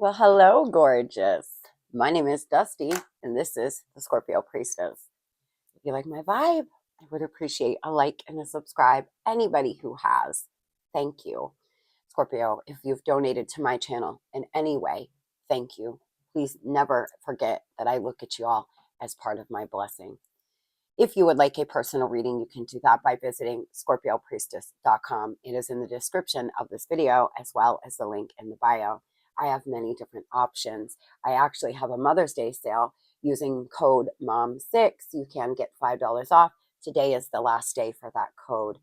Well, hello, gorgeous. My name is Dusty, and this is the Scorpio Priestess. If you like my vibe, I would appreciate a like and a subscribe. Anybody who has, thank you. Scorpio, if you've donated to my channel in any way, thank you. Please never forget that I look at you all as part of my blessing. If you would like a personal reading, you can do that by visiting scorpiopriestess.com. It is in the description of this video, as well as the link in the bio. I have many different options. I actually have a Mother's Day sale using code MOM6. You can get $5 off. Today is the last day for that code.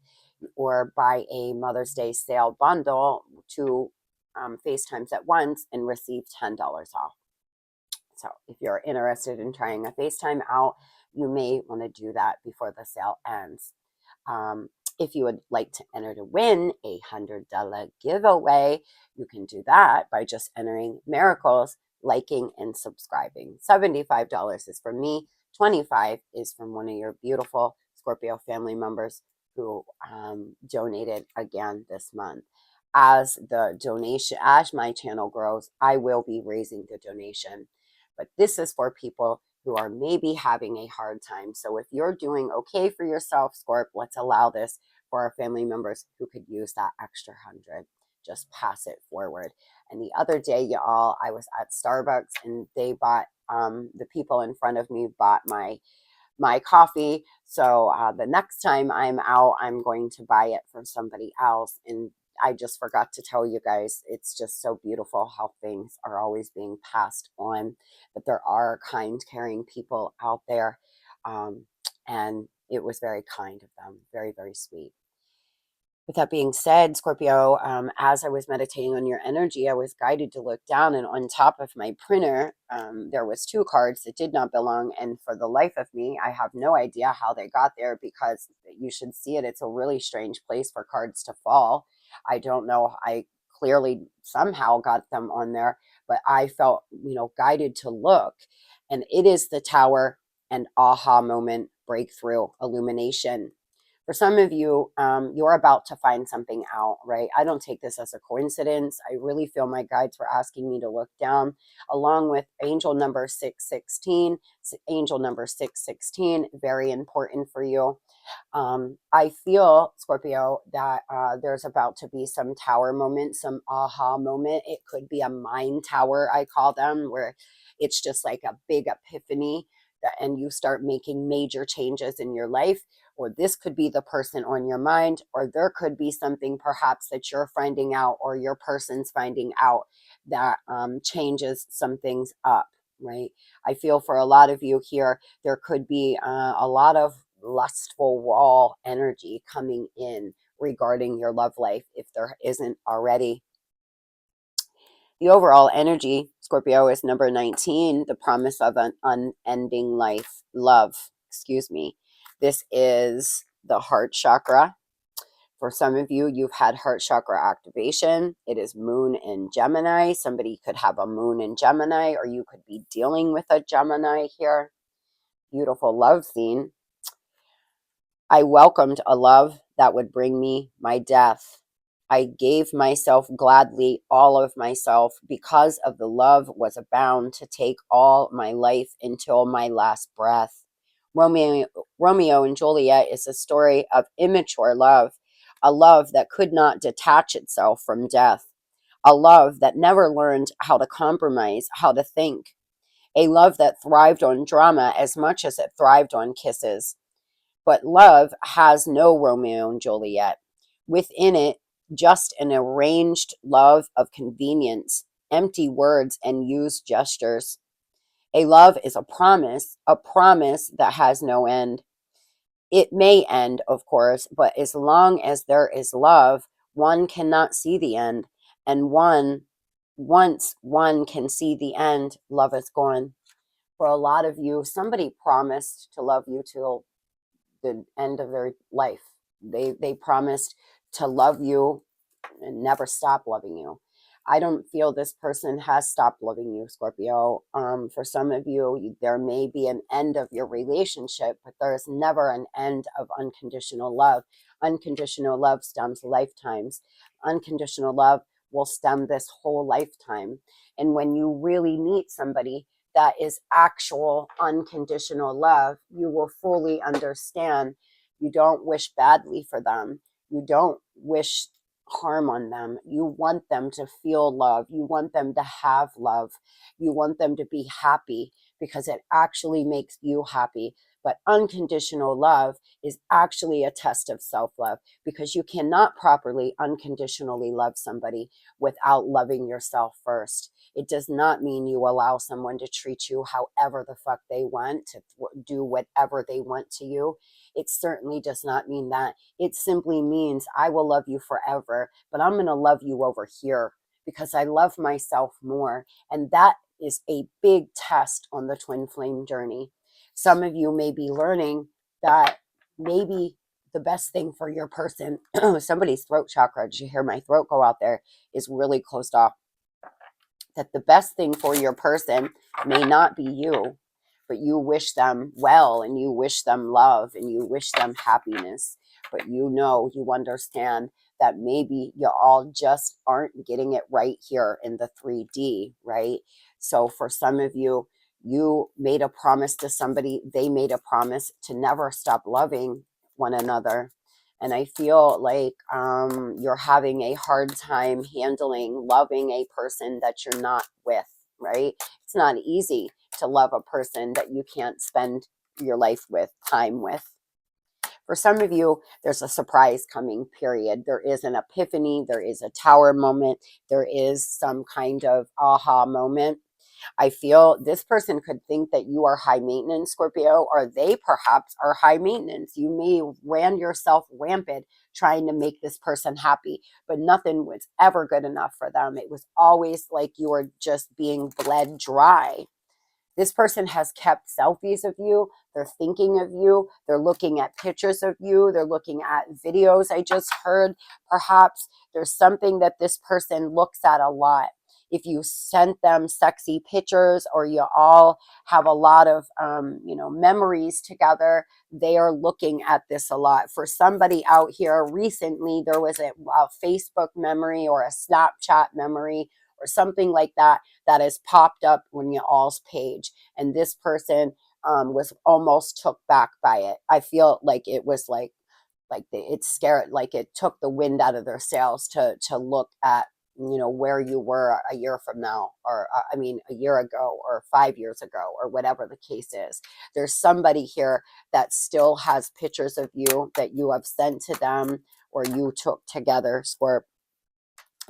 Or buy a Mother's Day sale bundle to FaceTimes at once and receive $10 off. So if you're interested in trying a FaceTime out, you may want to do that before the sale ends. If you would like to enter to win a $100 giveaway, you can do that by just entering miracles, liking, and subscribing. $75 is from me. $25 is from one of your beautiful Scorpio family members who donated again this month. As my channel grows, I will be raising the donation. But this is for people who are maybe having a hard time. So if you're doing okay for yourself, Scorp, let's allow this for our family members who could use that extra 100. Just pass it forward. And the other day, y'all, I was at Starbucks and they bought, the people in front of me bought my coffee. So the next time I'm out, I'm going to buy it from somebody else. And I just forgot to tell you guys, it's just so beautiful how things are always being passed on, but there are kind, caring people out there. And it was very kind of them, very, very sweet. With that being said, Scorpio, as I was meditating on your energy, I was guided to look down, and on top of my printer, there was 2 cards that did not belong. And for the life of me, I have no idea how they got there, because you should see it. It's a really strange place for cards to fall. I don't know. I clearly somehow got them on there, but I felt, guided to look. And it is the Tower and aha moment, breakthrough, illumination. For some of you, you're about to find something out, right? I don't take this as a coincidence. I really feel my guides were asking me to look down, along with angel number 616. Angel number 616, very important for you. I feel, Scorpio, that there's about to be some tower moment, some aha moment. It could be a mind tower, I call them, where it's just like a big epiphany, and you start making major changes in your life. Or this could be the person on your mind, or there could be something perhaps that you're finding out, or your person's finding out, that changes some things up, right? I feel for a lot of you here, there could be a lot of lustful, raw energy coming in regarding your love life, if there isn't already. The overall energy, Scorpio, is number 19, the promise of an unending love. This is the heart chakra. For some of you, you've had heart chakra activation. It is moon in Gemini. Somebody could have a moon in Gemini, or you could be dealing with a Gemini here. Beautiful love scene. I welcomed a love that would bring me my death. I gave myself gladly, all of myself, because of the love was bound to take all my life until my last breath. Romeo and Juliet is a story of immature love, a love that could not detach itself from death, a love that never learned how to compromise, how to think, a love that thrived on drama as much as it thrived on kisses. But love has no Romeo and Juliet. Within it, just an arranged love of convenience, empty words, and used gestures. A love is a promise that has no end. It may end, of course, but as long as there is love, one cannot see the end. And once one can see the end, love is gone. For a lot of you, somebody promised to love you till the end of their life. They promised to love you and never stop loving you. I don't feel this person has stopped loving you, Scorpio. For some of you, there may be an end of your relationship, but there is never an end of unconditional love. Unconditional love stems lifetimes. Unconditional love will stem this whole lifetime. And when you really meet somebody that is actual unconditional love, you will fully understand. You don't wish badly for them. You don't wish harm on them. You want them to feel love. You want them to have love. You want them to be happy because it actually makes you happy. But unconditional love is actually a test of self-love, because you cannot properly unconditionally love somebody without loving yourself first. It does not mean you allow someone to treat you however the fuck they want, to do whatever they want to you. It certainly does not mean that. It simply means I will love you forever, but I'm going to love you over here because I love myself more. And that is a big test on the twin flame journey. Some of you may be learning that maybe the best thing for your person, somebody's throat chakra, did you hear my throat go out there, is really closed off. That the best thing for your person may not be you, but you wish them well and you wish them love and you wish them happiness. But you know, you understand that maybe you all just aren't getting it right here in the 3D, right? So for some of you, you made a promise to somebody, they made a promise to never stop loving one another. And I feel like you're having a hard time handling loving a person that you're not with, right? It's not easy to love a person that you can't spend your life with, time with. For some of you, there's a surprise coming, period. There is an epiphany, there is a tower moment, there is some kind of aha moment. I feel this person could think that you are high maintenance, Scorpio, or they perhaps are high maintenance. You may ran yourself rampant trying to make this person happy, but nothing was ever good enough for them. It was always like you were just being bled dry. This person has kept selfies of you. They're thinking of you. They're looking at pictures of you. They're looking at videos I just heard. Perhaps there's something that this person looks at a lot. If you sent them sexy pictures, or you all have a lot of, memories together, they are looking at this a lot. For somebody out here recently, there was a Facebook memory or a Snapchat memory or something like that that has popped up on your all's page. And this person was almost took back by it. I feel like it was like it scared, like it took the wind out of their sails to look at, where you were a year from now, or a year ago, or 5 years ago, or whatever the case is. There's somebody here that still has pictures of you that you have sent to them or you took together, Scorp.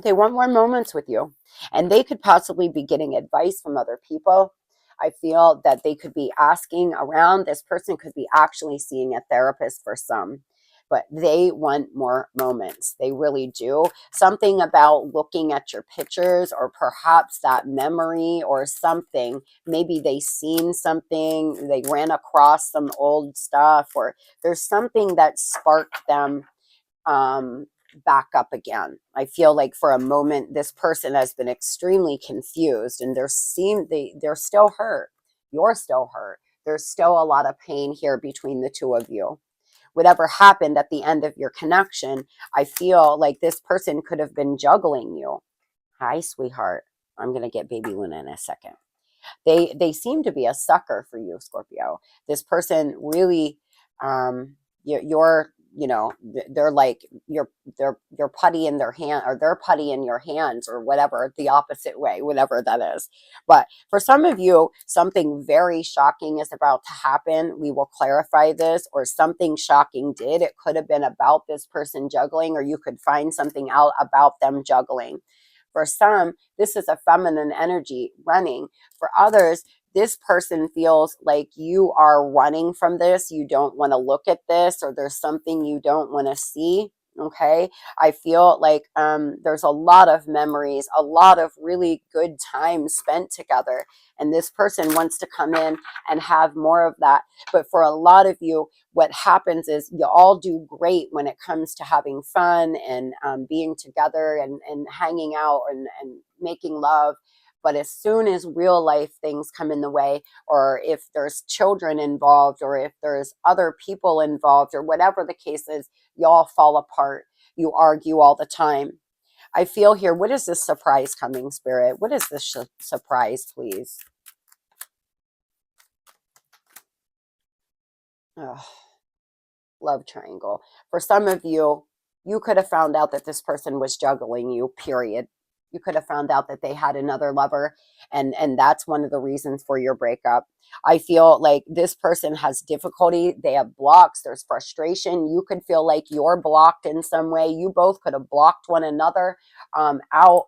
They want more moments with you, and they could possibly be getting advice from other people. I feel that they could be asking around. This person could be actually seeing a therapist for some, but they want more moments. They really do. Something about looking at your pictures, or perhaps that memory or something. Maybe they seen something, they ran across some old stuff, or there's something that sparked them back up again. I feel like for a moment, this person has been extremely confused, and they're still hurt. You're still hurt. There's still a lot of pain here between the two of you. Whatever happened at the end of your connection, I feel like this person could have been juggling you. Hi, sweetheart. I'm going to get baby Luna in a second. They seem to be a sucker for you, Scorpio. This person really, you're they're like you're putty in their hand, or they're putty in your hands, or whatever, the opposite way, whatever that is. But for some of you, something very shocking is about to happen. We will clarify this. Or something shocking did. It could have been about this person juggling, or you could find something out about them juggling. For some, this is a feminine energy running. For others, this person feels like you are running from this. You don't want to look at this, or there's something you don't want to see. Okay. I feel like there's a lot of memories, a lot of really good times spent together. And this person wants to come in and have more of that. But for a lot of you, what happens is you all do great when it comes to having fun and being together and hanging out and making love. But as soon as real life things come in the way, or if there's children involved, or if there's other people involved, or whatever the case is, y'all fall apart. You argue all the time. I feel here, what is this surprise coming, Spirit? What is this surprise, please? Oh, love triangle. For some of you, you could have found out that this person was juggling you, period. You could have found out that they had another lover, and that's one of the reasons for your breakup. I feel like this person has difficulty. They have blocks. There's frustration. You could feel like you're blocked in some way. You both could have blocked one another out,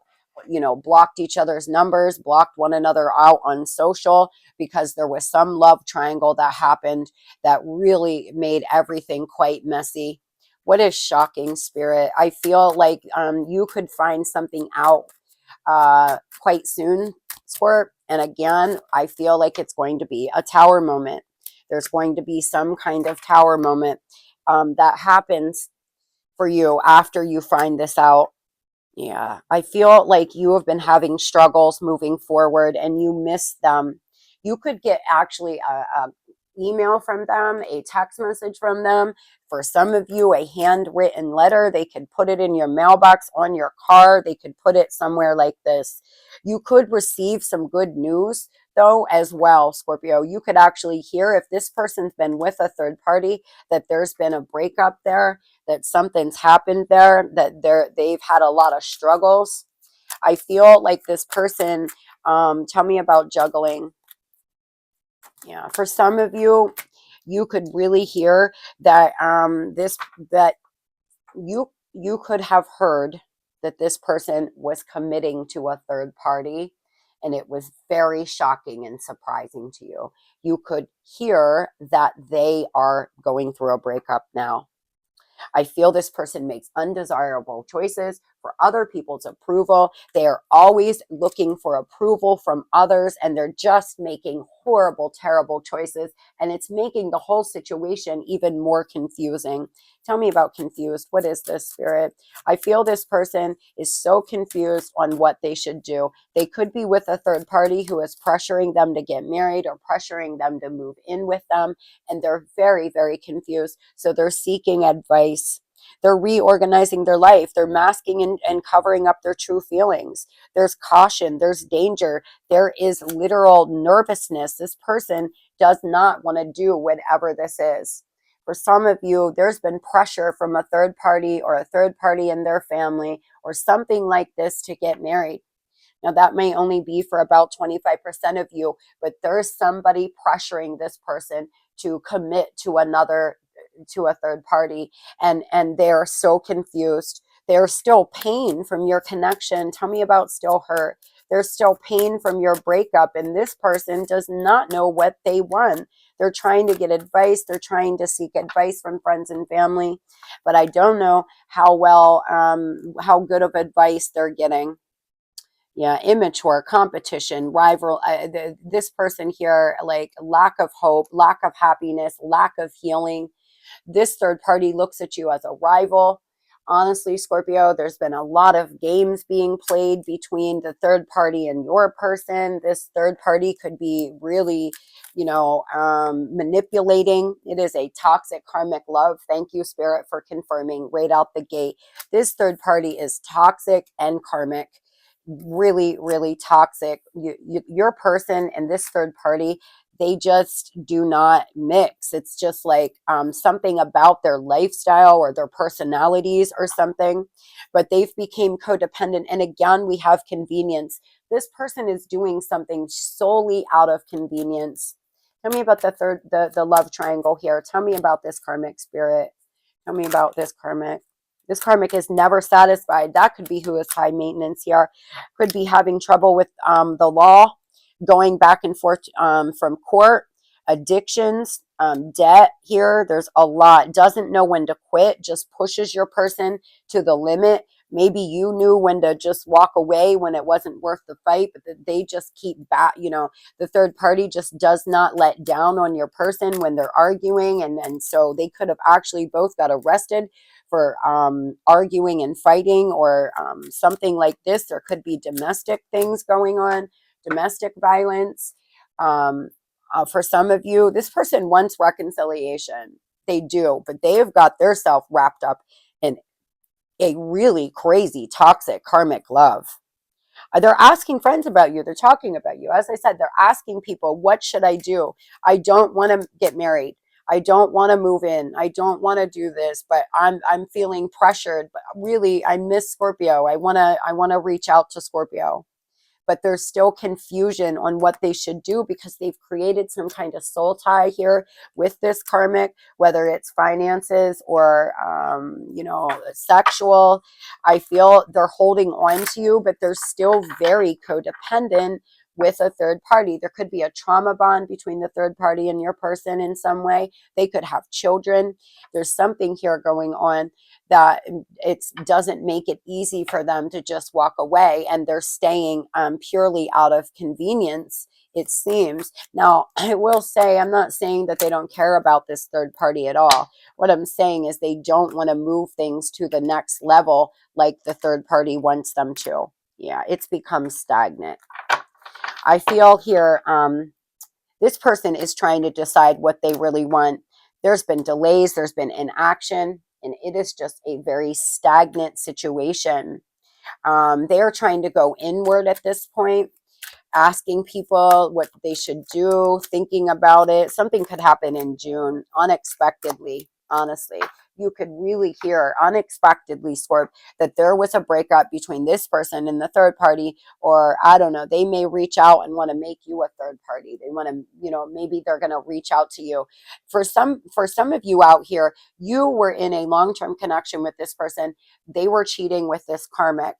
you know, blocked each other's numbers, blocked one another out on social because there was some love triangle that happened that really made everything quite messy. What is shocking, Spirit? I feel like you could find something out quite soon, Squirt. And again, I feel like it's going to be a tower moment. There's going to be some kind of tower moment that happens for you after you find this out. Yeah, I feel like you have been having struggles moving forward and you miss them. You could get actually a email from them, a text message from them. For some of you, a handwritten letter. They could put it in your mailbox, on your car. They could put it somewhere like this. You could receive some good news though as well, Scorpio. You could actually hear, if this person's been with a third party, that there's been a breakup there, that something's happened there, that they've had a lot of struggles. I feel like this person, tell me about juggling. Yeah, for some of you, you could really hear that that you could have heard that this person was committing to a third party, and it was very shocking and surprising to you. You could hear that they are going through a breakup now. I feel this person makes undesirable choices for other people's approval. They are always looking for approval from others, and they're just making horrible, terrible choices. And it's making the whole situation even more confusing. Tell me about confused. What is this, Spirit? I feel this person is so confused on what they should do. They could be with a third party who is pressuring them to get married or pressuring them to move in with them. And they're very, very confused. So they're seeking advice. They're reorganizing their life. They're masking and covering up their true feelings. There's caution. There's danger. There is literal nervousness. This person does not want to do whatever this is. For some of you, there's been pressure from a third party or a third party in their family or something like this to get married. Now, that may only be for about 25% of you, but there's somebody pressuring this person to commit to a third party, and they're so confused. There's still pain from your connection. Tell me about still hurt. There's still pain from your breakup, and this person does not know what they want. They're trying to get advice. They're trying to seek advice from friends and family, but I don't know how well, how good of advice they're getting. Yeah, immature, competition, rival. This person here, like lack of hope, lack of happiness, lack of healing. This third party looks at you as a rival. Honestly, Scorpio, there's been a lot of games being played between the third party and your person. This third party could be really, manipulating. It is a toxic karmic love. Thank you, Spirit, for confirming right out the gate. This third party is toxic and karmic. Really, really toxic. Your person and this third party, they just do not mix. It's just like something about their lifestyle or their personalities or something, but they've become codependent. And again, we have convenience. This person is doing something solely out of convenience. Tell me about the love triangle here. Tell me about this karmic, Spirit. Tell me about this karmic. This karmic is never satisfied. That could be who is high maintenance here. Could be having trouble with the law, going back and forth from court, addictions, debt here. There's a lot. Doesn't know when to quit, just pushes your person to the limit. Maybe you knew when to just walk away when it wasn't worth the fight, but they just keep back. The third party just does not let down on your person when they're arguing. And so they could have actually both got arrested for arguing and fighting or something like this. There could be domestic things going on, domestic violence. For some of you, this person wants reconciliation. They do, but they have got their self wrapped up in a really crazy, toxic, karmic love. They're asking friends about you. They're talking about you. As I said, they're asking people, what should I do? I don't want to get married. I don't want to move in. I don't want to do this, but I'm feeling pressured. But really, I miss Scorpio. I want to reach out to Scorpio. But there's still confusion on what they should do because they've created some kind of soul tie here with this karmic, whether it's finances or, sexual. I feel they're holding on to you, but they're still very codependent with a third party. There could be a trauma bond between the third party and your person in some way. They could have children. There's something here going on that it doesn't make it easy for them to just walk away, and they're staying purely out of convenience, it seems. Now, I will say, I'm not saying that they don't care about this third party at all. What I'm saying is they don't want to move things to the next level like the third party wants them to. Yeah, it's become stagnant. I feel here this person is trying to decide what they really want. There's been delays, there's been inaction, and it is just a very stagnant situation. They are trying to go inward at this point, asking people what they should do, thinking about it. Something could happen in June unexpectedly, honestly. You could really hear unexpectedly, Scorp, that there was a breakup between this person and the third party, or I don't know, they may reach out and want to make you a third party. They want to, maybe they're going to reach out to you. For some of you out here, you were in a long-term connection with this person. They were cheating with this karmic.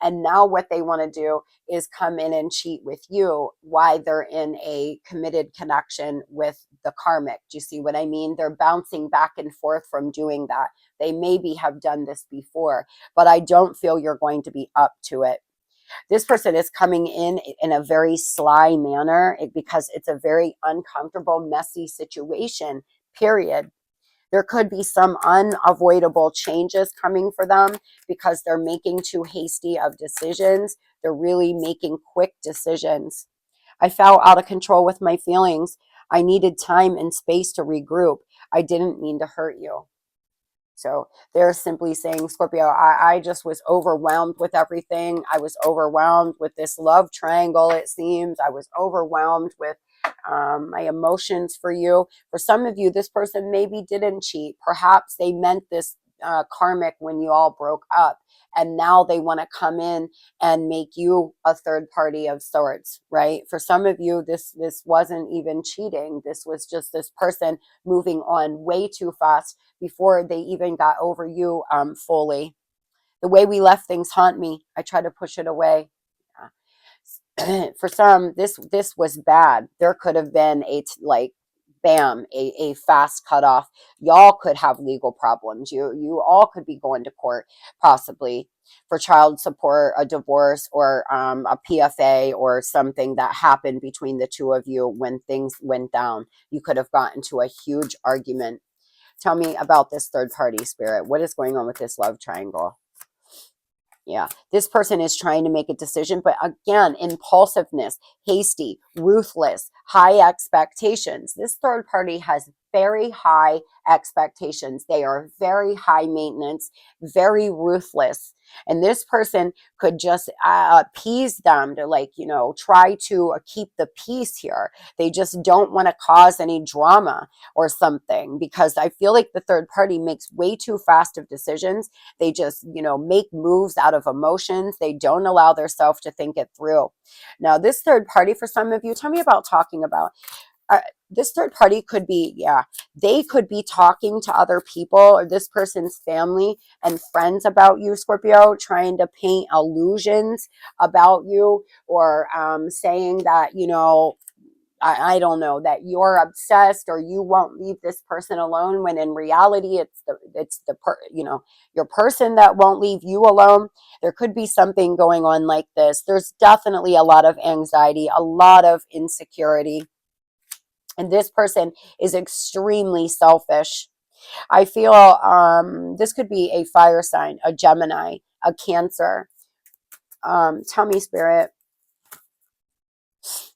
And now what they want to do is come in and cheat with you while they're in a committed connection with the karmic. Do you see what I mean? They're bouncing back and forth from doing that. They maybe have done this before, but I don't feel you're going to be up to it. This person is coming in a very sly manner because it's a very uncomfortable, messy situation, period. There could be some unavoidable changes coming for them because they're making too hasty of decisions. They're really making quick decisions. I felt out of control with my feelings. I needed time and space to regroup. I didn't mean to hurt you. So they're simply saying, Scorpio, I just was overwhelmed with everything. I was overwhelmed with this love triangle, it seems. I was overwhelmed with my emotions for you. For some of you, this person maybe didn't cheat. Perhaps they meant this karmic when you all broke up. And now they want to come in and make you a third party of sorts, right? For some of you, this wasn't even cheating. This was just this person moving on way too fast before they even got over you fully. The way we left things haunt me. I try to push it away. For some, this was bad. There could have been a fast cutoff. Y'all could have legal problems. You all could be going to court, possibly for child support, a divorce, or a PFA, or something that happened between the two of you when things went down. You could have gotten to a huge argument. Tell me about this third party, Spirit. What is going on with this love triangle? Yeah, this person is trying to make a decision, but again, impulsiveness, hasty, ruthless, high expectations. This third party has very high expectations. They are very high maintenance, very ruthless. And this person could just appease them to try to keep the peace here. They just don't want to cause any drama or something, because I feel like the third party makes way too fast of decisions. They just, make moves out of emotions. They don't allow themselves to think it through. Now, this third party, for some of you, tell me about talking about. This third party could be, they could be talking to other people or this person's family and friends about you, Scorpio, trying to paint illusions about you, or saying that, I don't know, that you're obsessed or you won't leave this person alone, when in reality it's your person that won't leave you alone. There could be something going on like this. There's definitely a lot of anxiety, a lot of insecurity. And this person is extremely selfish. I feel this could be a fire sign, a Gemini, a Cancer. Tell me, Spirit.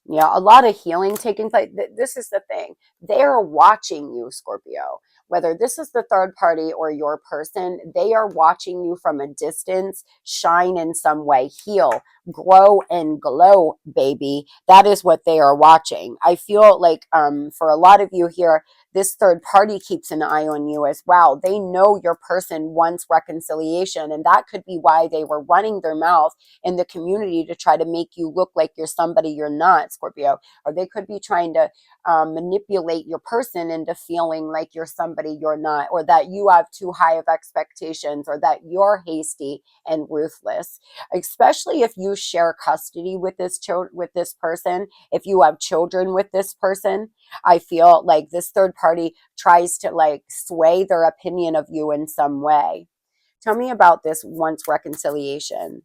Yeah, a lot of healing taking place. This is the thing. They're watching you, Scorpio. whether this is the third party or your person, they are watching you from a distance shine in some way, heal, grow, and glow, baby. That is what they are watching. I feel like for a lot of you here, this third party keeps an eye on you as well. They know your person wants reconciliation, and that could be why they were running their mouth in the community to try to make you look like you're somebody you're not, Scorpio. Or they could be trying to manipulate your person into feeling like you're somebody you're not, or that you have too high of expectations, or that you're hasty and ruthless. Especially if you share custody with this person, if you have children with this person, I feel like this third party tries to like sway their opinion of you in some way. Tell me about this once reconciliation.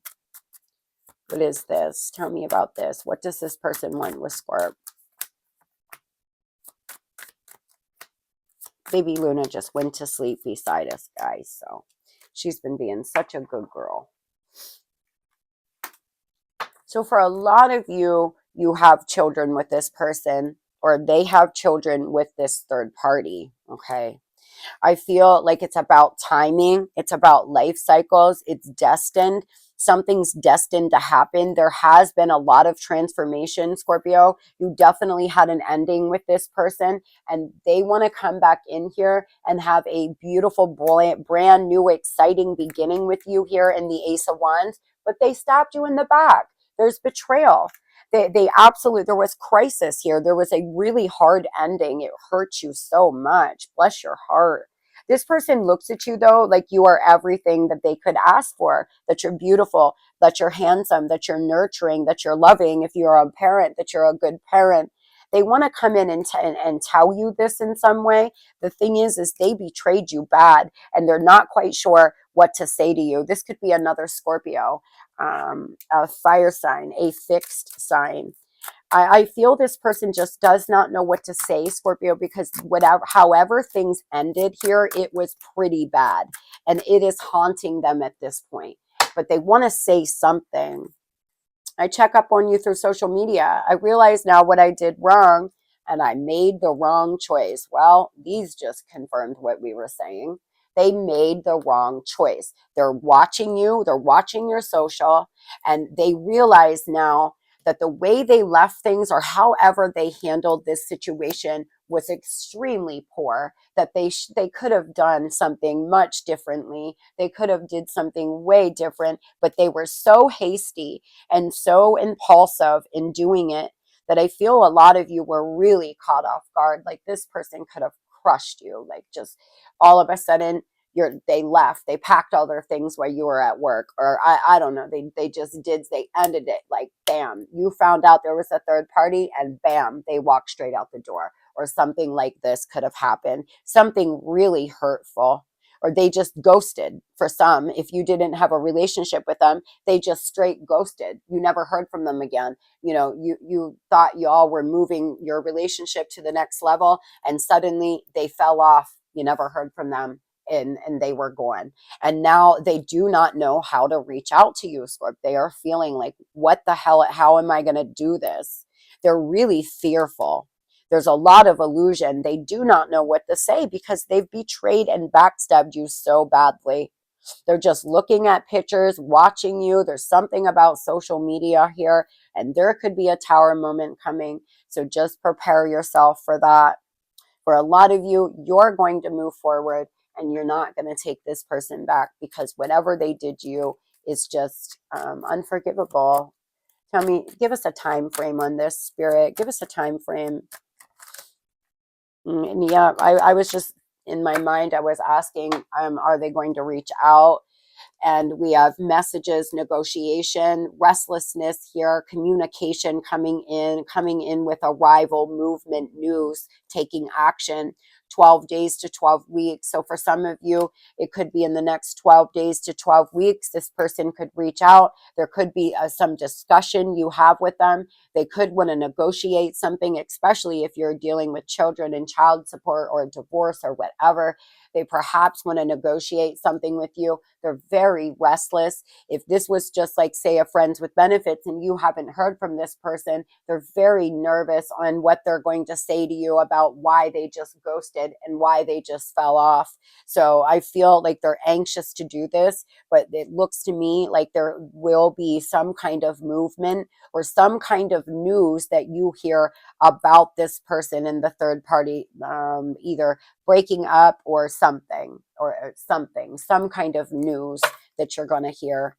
What is this? Tell me about this. What does this person want with Scorp? Baby Luna just went to sleep beside us, guys. So she's been being such a good girl. So for a lot of you, you have children with this person, or they have children with this third party, okay? I feel like it's about timing. It's about life cycles. It's destined. Something's destined to happen. There has been a lot of transformation, Scorpio. You definitely had an ending with this person, and they want to come back in here and have a beautiful, brand new, exciting beginning with you here in the Ace of Wands, but they stabbed you in the back. There's betrayal. They absolutely, there was crisis here. There was a really hard ending. It hurt you so much. Bless your heart. This person looks at you though like you are everything that they could ask for, that you're beautiful, that you're handsome, that you're nurturing, that you're loving. If you're a parent, that you're a good parent. They want to come in and tell you this in some way. The thing is they betrayed you bad, and they're not quite sure what to say to you. This could be another Scorpio, a fire sign, a fixed sign. I feel this person just does not know what to say, Scorpio, because however things ended here, it was pretty bad, and it is haunting them at this point. But they want to say something. I check up on you through social media. I realize now what I did wrong, and I made the wrong choice. Well, these just confirmed what we were saying. They made the wrong choice. They're watching you. They're watching your social, and they realize now that the way they left things, or however they handled this situation, was extremely poor, that they could have done something much differently. They could have did something way different, but they were so hasty and so impulsive in doing it that I feel a lot of you were really caught off guard. Like this person could have crushed you, like just all of a sudden they left, they packed all their things while you were at work, or I don't know, they just did, they ended it like bam, you found out there was a third party and bam, they walked straight out the door. Or something like this could have happened, something really hurtful. Or they just ghosted. For some, if you didn't have a relationship with them, they just straight ghosted. You never heard from them again. You know, you thought y'all were moving your relationship to the next level, and suddenly they fell off. You never heard from them, and they were gone. And now they do not know how to reach out to you, Scorp. They are feeling like, what the hell, how am I going to do this? They're really fearful. There's a lot of illusion. They do not know what to say because they've betrayed and backstabbed you so badly. They're just looking at pictures, watching you. There's something about social media here, and there could be a tower moment coming. So just prepare yourself for that. For a lot of you, you're going to move forward, and you're not going to take this person back, because whatever they did to you is just unforgivable. Tell me, give us a time frame on this, Spirit. Give us a time frame. Yeah, I was just, in my mind, I was asking, are they going to reach out? And we have messages, negotiation, restlessness here, communication coming in with arrival, movement, news, taking action. 12 days to 12 weeks. So for some of you, it could be in the next 12 days to 12 weeks. This person could reach out. There could be some discussion you have with them. They could want to negotiate something, especially if you're dealing with children and child support or divorce or whatever. They perhaps want to negotiate something with you. They're very restless. If this was just like, say, a friends with benefits and you haven't heard from this person, they're very nervous on what they're going to say to you about why they just ghosted connected and why they just fell off. So I feel like they're anxious to do this, but it looks to me like there will be some kind of movement or some kind of news that you hear about this person in the third party, either breaking up or something, some kind of news that you're going to hear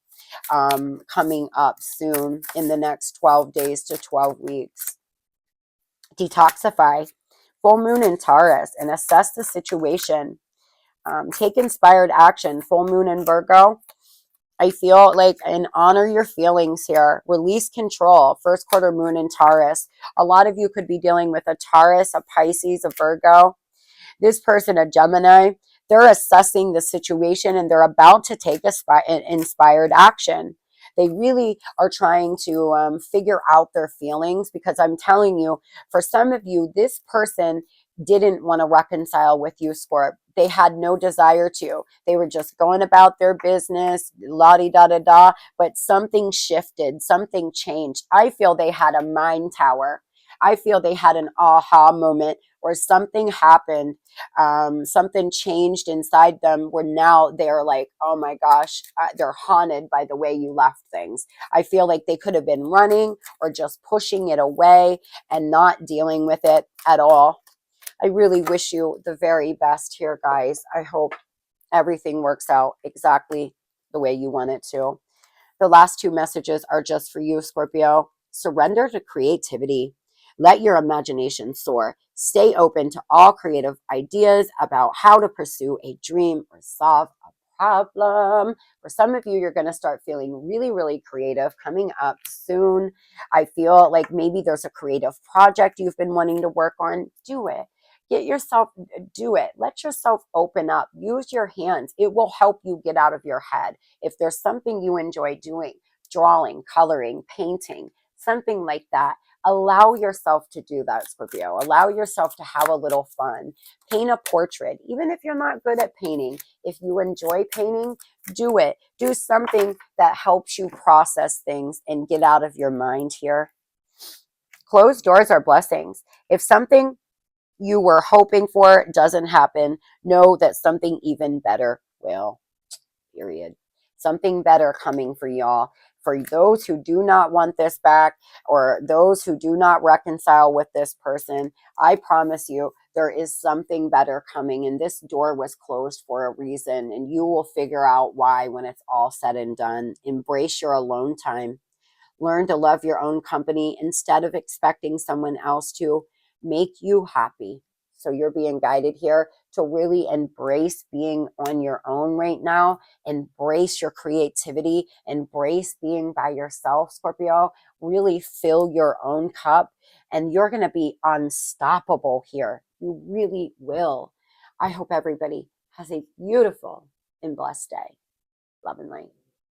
coming up soon in the next 12 days to 12 weeks. Detoxify, full moon in Taurus, and assess the situation. Take inspired action, full moon in Virgo. I feel like, and honor your feelings here. Release control, first quarter moon in Taurus. A lot of you could be dealing with a Taurus, a Pisces, a Virgo. This person, a Gemini, they're assessing the situation and they're about to take inspired action. They really are trying to figure out their feelings, because I'm telling you, for some of you, this person didn't want to reconcile with you, Scorp. They had no desire to. They were just going about their business, la-di-da-da-da, but something shifted, something changed. I feel they had a mind tower. I feel they had an aha moment, or something happened, something changed inside them, where now they're like, oh my gosh, they're haunted by the way you left things. I feel like they could have been running or just pushing it away and not dealing with it at all. I really wish you the very best here, guys. I hope everything works out exactly the way you want it to. The last two messages are just for you, Scorpio. Surrender to creativity. Let your imagination soar. Stay open to all creative ideas about how to pursue a dream or solve a problem. For some of you, you're going to start feeling really, really creative coming up soon. I feel like maybe there's a creative project you've been wanting to work on. Do it. Do it. Let yourself open up. Use your hands. It will help you get out of your head. If there's something you enjoy doing, drawing, coloring, painting, something like that, allow yourself to do that, Scorpio. Allow yourself to have a little fun. Paint a portrait. Even if you're not good at painting, if you enjoy painting, do it. Do something that helps you process things and get out of your mind here. Closed doors are blessings. If something you were hoping for doesn't happen, know that something even better will. Period. Something better coming for y'all. For those who do not want this back, or those who do not reconcile with this person, I promise you there is something better coming, and this door was closed for a reason, and you will figure out why when it's all said and done. Embrace your alone time. Learn to love your own company instead of expecting someone else to make you happy. So you're being guided here to really embrace being on your own right now. Embrace your creativity. Embrace being by yourself, Scorpio. Really fill your own cup, and you're going to be unstoppable here. You really will. I hope everybody has a beautiful and blessed day. Love and light.